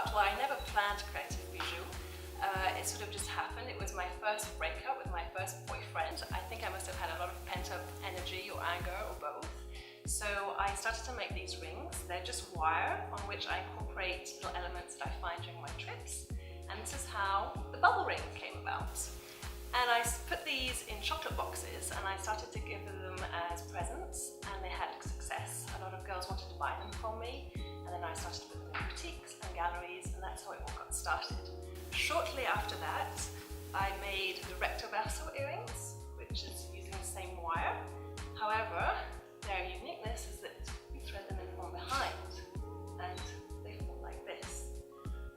Well, I never planned Crea-Tiff bijou. It sort of just happened. It was my first breakup with my first boyfriend. I think I must have had a lot of pent-up energy or anger or both. So I started to make these rings. They're just wire on which I incorporate little elements that I find during my trips. And this is how the bubble ring came about. And I put these in chocolate boxes and I started to give them as presents, and they had success. A lot of girls wanted to buy them from me, and then I started to put them in boutiques and galleries, and that's how it all got started. Shortly after that, I made the recto verso earrings, which is using the same wire. However, their uniqueness is that we thread them in from behind, and they fall like this.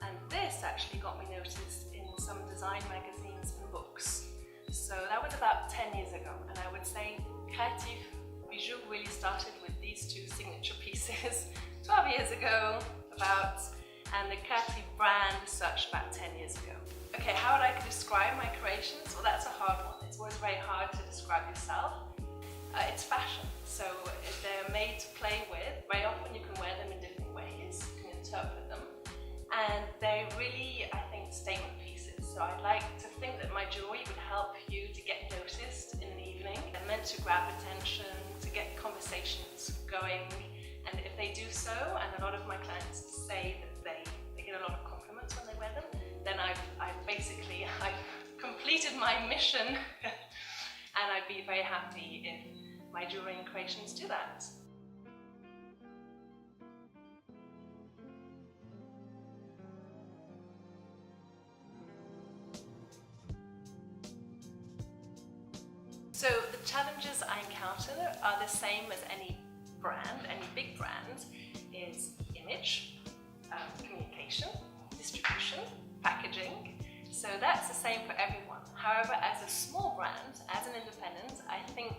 And this actually got me noticed in some design magazines and books. So that was about 10 years ago, and I would say Crea-Tiff bijou really started with these two signature pieces 12 years ago, and the Crea-Tiff brand such about 10 years ago. Okay, how would I describe my creations? Well, that's a hard one. It's always very hard to describe yourself. It's fashion, so they're made to play with. Very often you can wear them in different ways, you can interpret them, and they're really, I think, statement pieces. So I'd like to think that my jewelry would help you to get noticed in an evening. They're meant to grab attention, to get conversations going, and if they do so, and a lot of my clients say that they get a lot of compliments when they wear them, then I've completed my mission and I'd be very happy if my jewelry and creations do that. So the challenges I encounter are the same as any brand, any big brand, is image, communication, distribution, packaging. So that's the same for everyone. However, as a small brand, as an independent, I think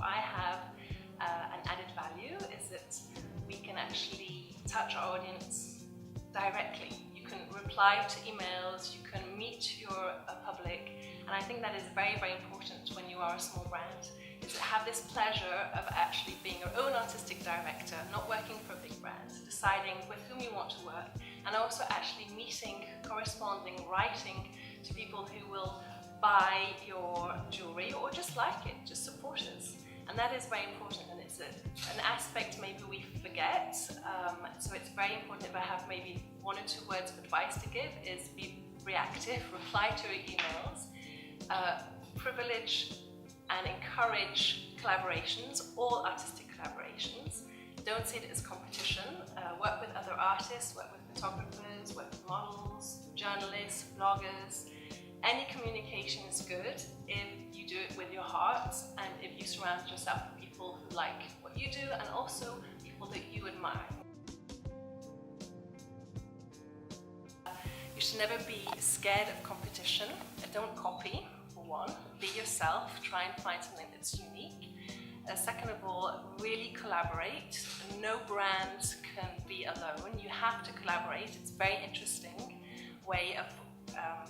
I have an added value is that we can actually touch our audience directly. You can reply to emails, you can meet your public, and I think that is very, very important when you are a small brand, is to have this pleasure of actually being your own artistic director, not working for a big brand, deciding with whom you want to work, and also actually meeting, corresponding, writing to people who will buy your jewelry or just like it, just support us. And that is very important, and it's an aspect maybe we forget. So it's very important, if I have maybe one or two words of advice to give, is be reactive, reply to your emails, privilege and encourage collaborations, all artistic collaborations. Don't see it as competition. Work with other artists, work with photographers, work with models, journalists, bloggers. Any communication is good if you do it with your heart and if you surround yourself with people who like what you do and also people that you admire. You should never be scared of competition. Don't copy, for one. Be yourself. Try and find something that's unique. Second of all, really collaborate. No brand can be alone. You have to collaborate. It's a very interesting way of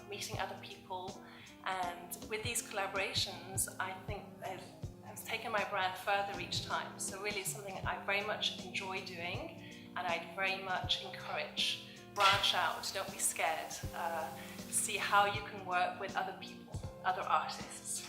meeting other people, and with these collaborations I think it has taken my brand further each time. So really it's something I very much enjoy doing, and I'd very much encourage. Branch out, don't be scared. See how you can work with other people, other artists.